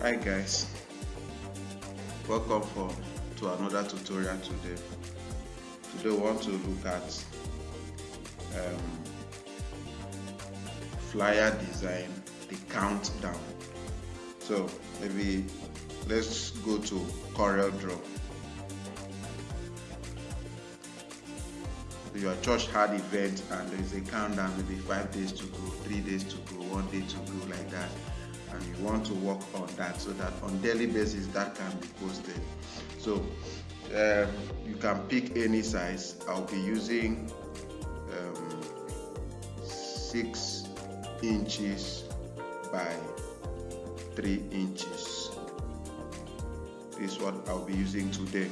Hi guys, welcome to another tutorial today. Today we want to look at flyer design, the countdown. So maybe let's go to Corel Draw. Your church had event and there is a countdown, maybe 5 days to go, 3 days to go, 1 day to go, like that, and you want to work on that so that on daily basis that can be posted. So you can pick any size. I'll be using 6 inches by 3 inches. This is what I'll be using today.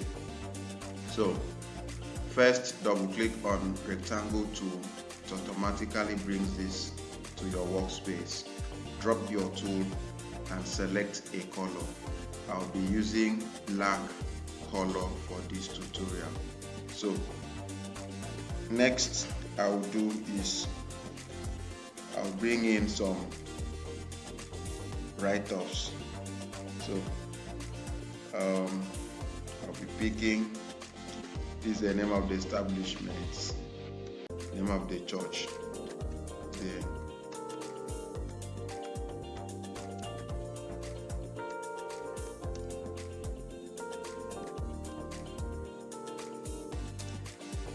So first, double click on rectangle tool. It automatically brings this to your workspace. Drop your tool and select a color. I'll be using black color for this tutorial. So next I'll do is I'll bring in some write-offs. So I'll be picking, this is the name of the establishment, name of the church there.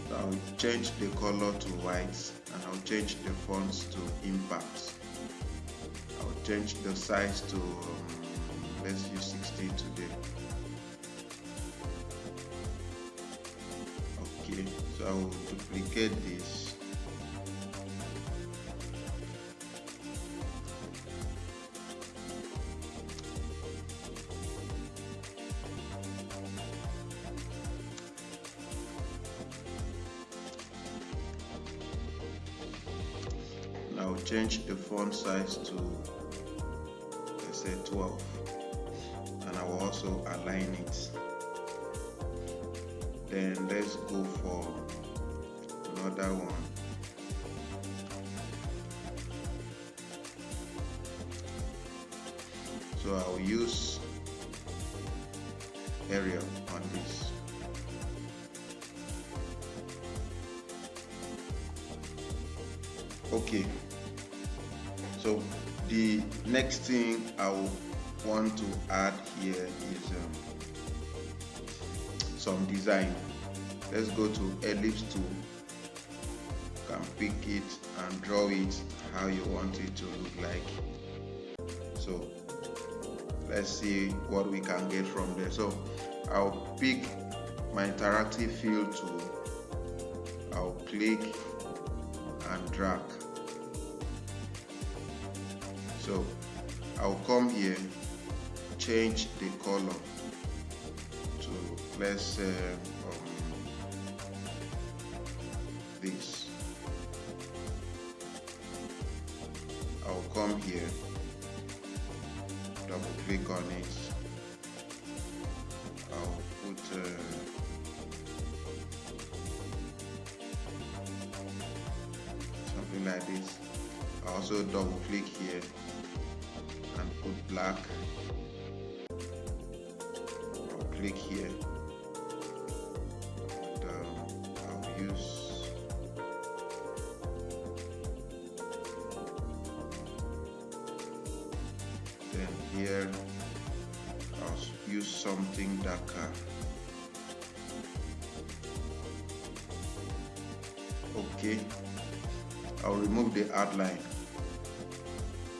So I'll change the color to white and I'll change the fonts to impact. I'll change the size to let's use 60 today. Okay, so I will duplicate this. I'll change the font size to, let's say, 12, and I will also align it. Then let's go for another one. So I'll use Arial on this. Okay, so the next thing I will want to add here is some design. Let's go to ellipse tool. You can pick it and draw it how you want it to look like. So let's see what we can get from there. So I'll pick my interactive fill tool. I'll click and drag. So I'll come here, change the color to, let's say, this. I'll come here, double click on it. I'll put something like this. I'll also double click here and put black. I'll click here and I'll use here, I'll use something darker. Okay, I'll remove the outline.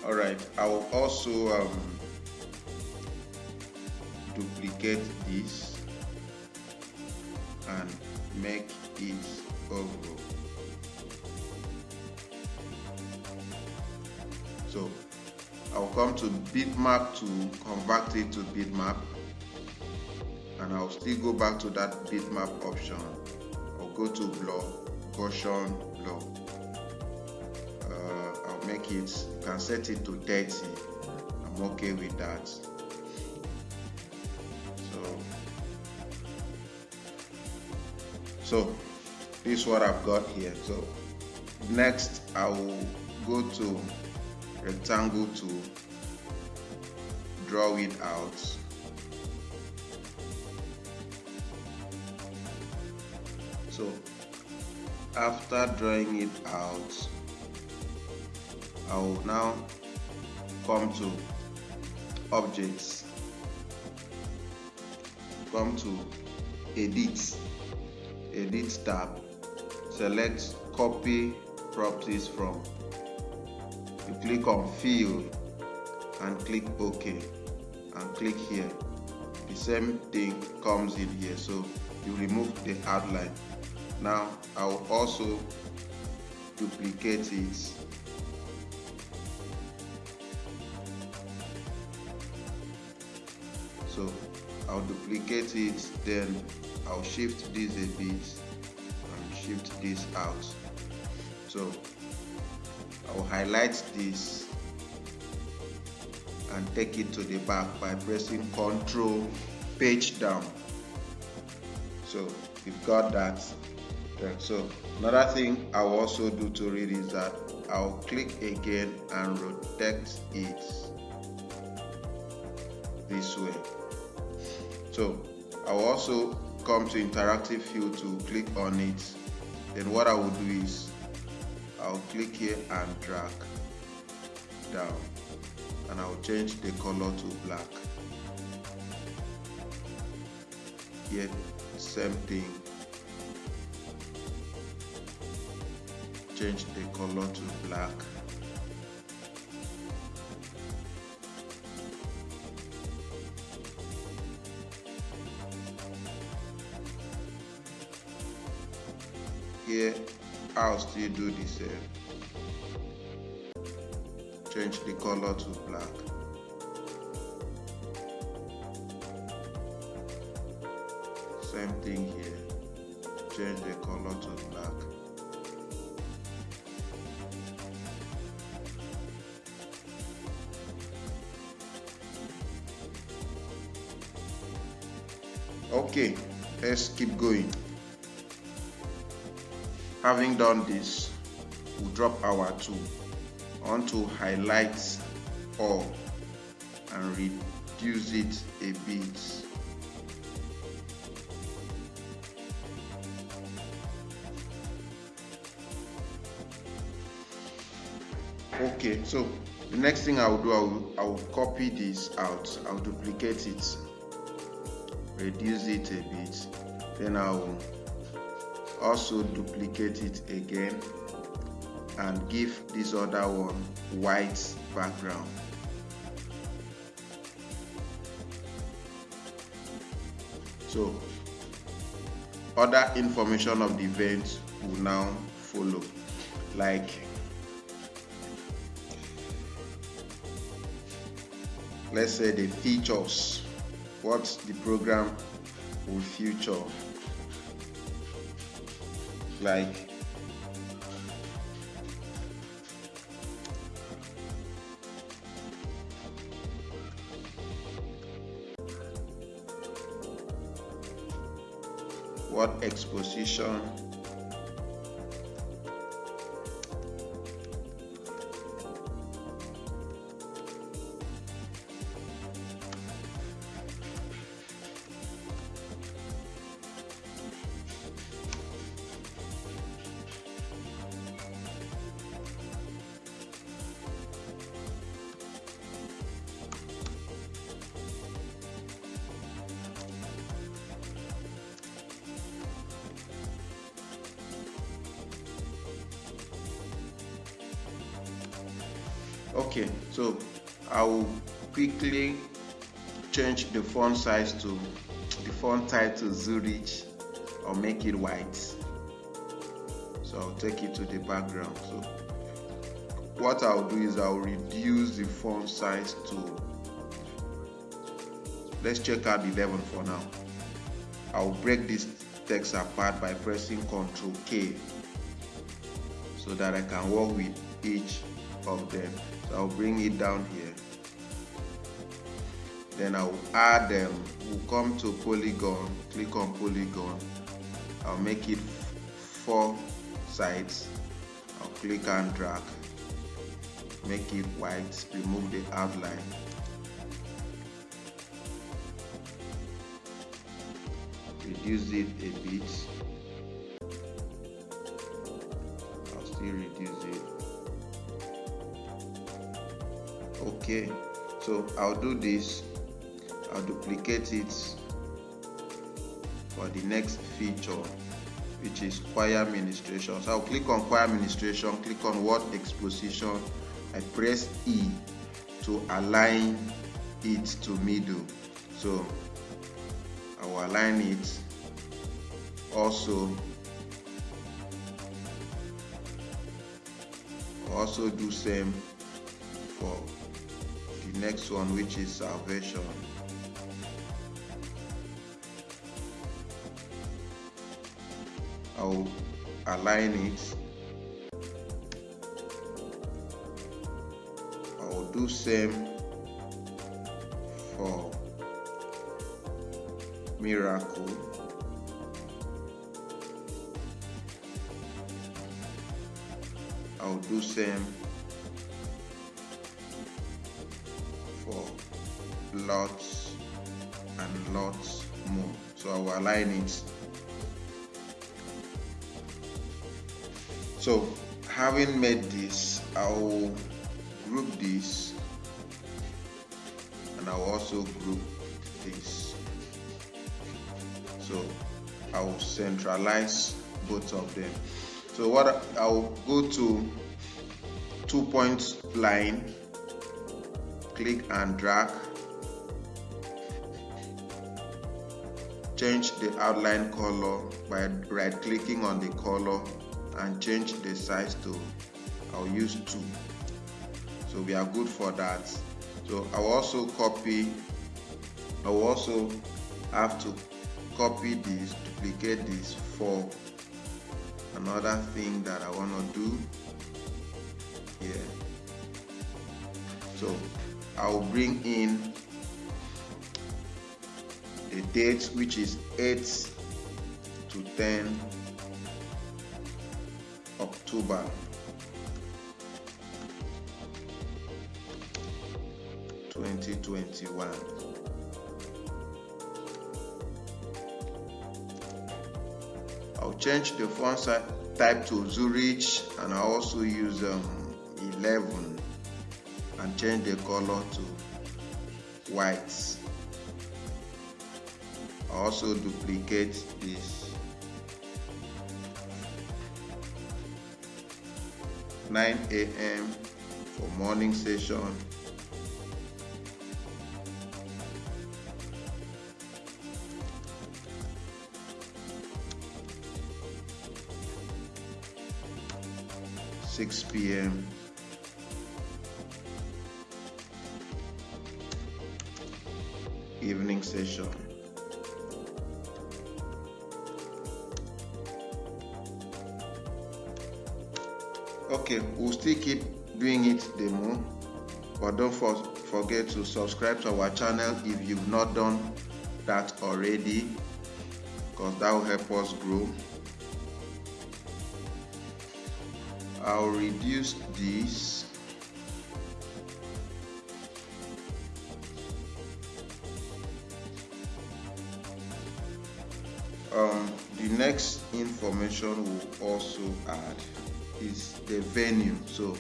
Alright, I will also duplicate this and make it oval. So I'll come to bitmap to convert it to bitmap, and I'll still go back to that bitmap option. I'll go to blur, Gaussian blur. I'll make it, you can set it to 30. I'm okay with that. So this is what I've got here. So next I will go to rectangle tool, draw it out. So after drawing it out, I will now come to Objects, come to Edit tab, select Copy Properties from. You click on Fill and click OK and click here. The same thing comes in here, so you remove the outline. Now I will also duplicate it. So I'll duplicate it, then I'll shift this a bit and shift this out. So I'll highlight this and take it to the back by pressing Ctrl Page Down. So we've got that. So another thing I'll also do to read is that I'll click again and rotate it this way. So I'll also come to Interactive View to click on it. Then what I will do is I'll click here and drag down, and I'll change the color to black. Here, same thing. Change the color to black. Here, I'll still do the same. Change the color to black. Same thing here. Change the color to black. Okay, let's keep going. Having done this, we'll drop our tool onto highlight all and reduce it a bit. Okay, so the next thing I will do, I will copy this out. I'll duplicate it, reduce it a bit, then I will also duplicate it again and give this other one white background. So other information of the event will now follow, like let's say the features, what the program will feature, like what exposition, okay, so I will quickly change the font size to the font type to Zurich or make it white. So I'll take it to the background. So what I'll do is I'll reduce the font size to, let's check out 11 for now. I'll break this text apart by pressing Ctrl K so that I can work with each of them. So I'll bring it down here. Then I'll add them. We'll come to polygon, click on polygon. I'll make it 4 sides. I'll click and drag. Make it white, remove the outline. reduce it a bit. I'll still reduce it. Okay, so I'll do this. I'll duplicate it for the next feature, which is choir ministration. So I'll click on choir ministration, click on word exposition. I press E to align it to middle. So I will align it. Also do same for the next one, which is salvation. I'll align it. I'll do same for miracle. I'll do same for lots and lots more. So I will align it. So having made this, I will group this, and I will also group this. So I will centralize both of them. So what I will go to 2-point line, click and drag, change the outline color by right clicking on the color and change the size to, I'll use 2. So we are good for that. So I will also have to copy this, duplicate this for another thing that I want to do here. So I will bring in the date, which is 8 to 10 October 2021. I'll change the font size type to Zurich, and I also use 11 and change the color to white. I also duplicate this. 9 a.m. for morning session. (6 p.m.) evening session. Okay, we'll still keep doing it demo, but don't forget to subscribe to our channel if you've not done that already, because that will help us grow. I'll reduce this. The next information we'll also add is the venue. So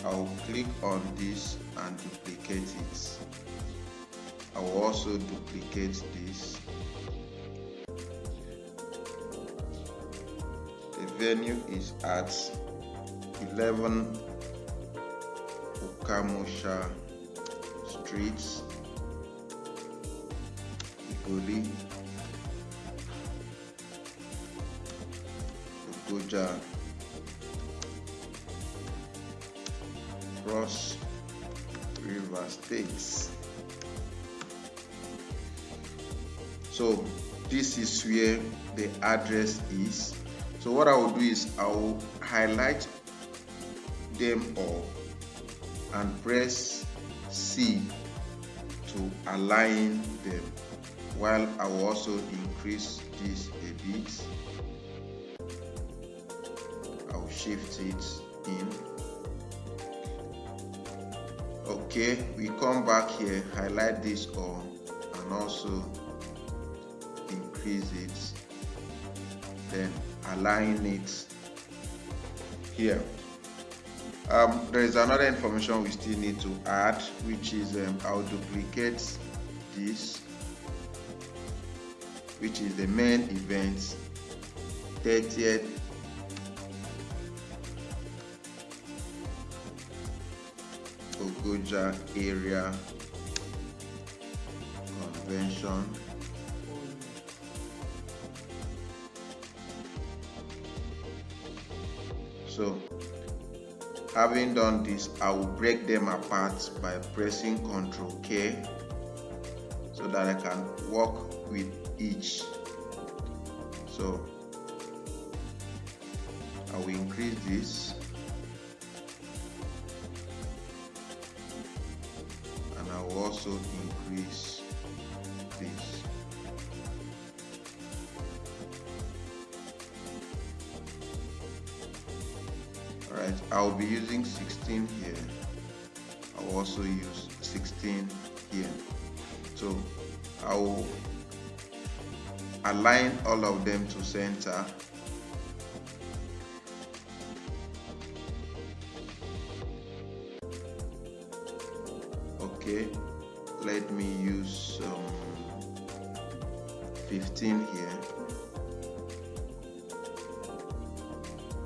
I'll click on this and duplicate it. I will also duplicate this. The venue is at 11 Okamusha Street, Igoli, Ogoja, Cross River States. So this is where the address is. So what I will do is I will highlight them all and press C to align them, while I will also increase this a bit. I will shift it in. Okay, we come back here, highlight this all, and also increase increase it, then align it here. There is another information we still need to add, which is I'll duplicate this, which is the main event 30th Ogoja area convention. So having done this, I will break them apart by pressing Ctrl K so that I can work with each. So I will increase this, and I will also increase this. Alright, I will be using 16 here. I will also use 16 here. So I will align all of them to center. Okay, let me use 15 here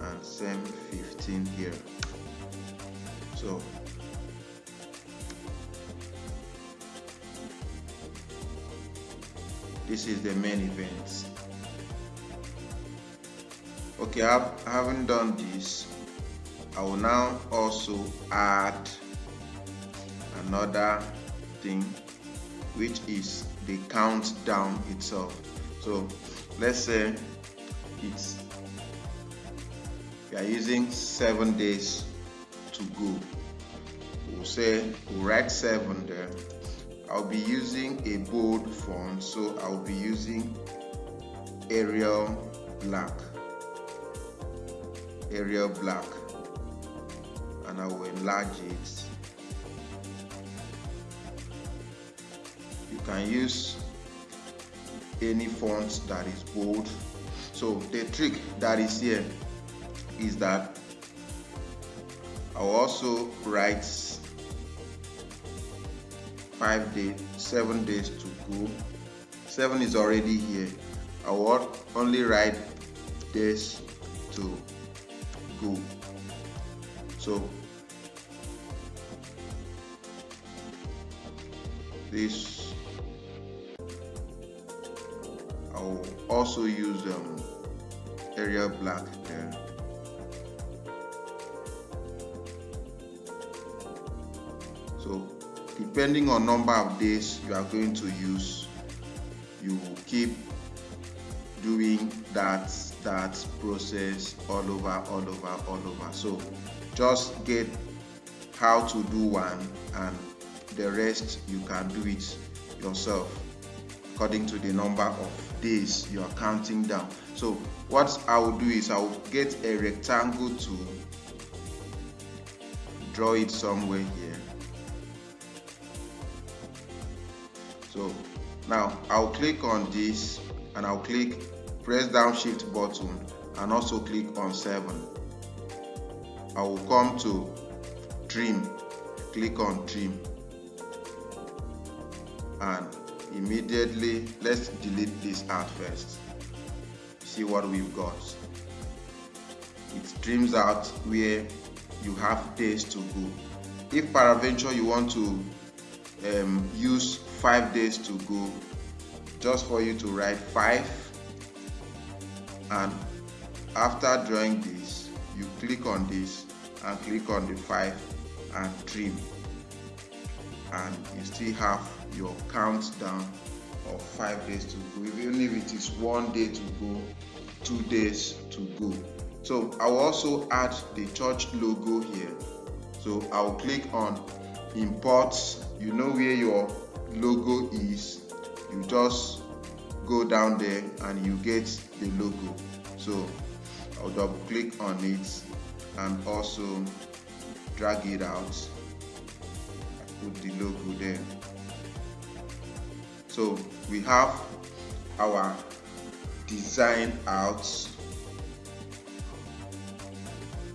and same 15 here. So this is the main event. Okay, I haven't done this. I will now also add another thing, which is the countdown itself. So let's say we are using 7 days to go. We'll write 7 there. I'll be using a bold font, so I'll be using Arial black, and I will enlarge it. You can use any font that is bold. So the trick that is here is that I'll also write 7 days to go. 7 is already here. I will only write days to go. So this, I will also use Arial black there. So depending on number of days you are going to use, you will keep doing that process all over. So just get how to do one, and the rest you can do it yourself according to the number of days you are counting down. So what I will do is I will get a rectangle to draw it somewhere here. So now I'll click on this, and I'll press down shift button and also click on 7. I will come to trim, click on trim, and immediately let's delete this out first. See what we've got. It trims out where you have days to go. If peradventure you want to use 5 days to go, just for you to write 5, and after drawing this, you click on this and click on the 5 and trim, and you still have your countdown of 5 days to go, even if it is 1 day to go, 2 days to go. So I will also add the church logo here. So I will click on import. You know where your logo is, you just go down there and you get the logo. So I'll double click on it and also drag it out. I put the logo there. So we have our design out,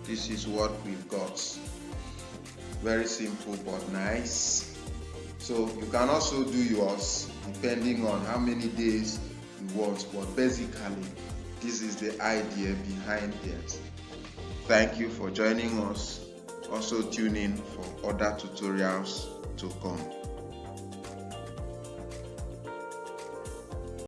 this is what we've got. Very simple but nice. So you can also do yours depending on how many days you want, but basically this is the idea behind it. Thank you for joining us. Also tune in for other tutorials to come.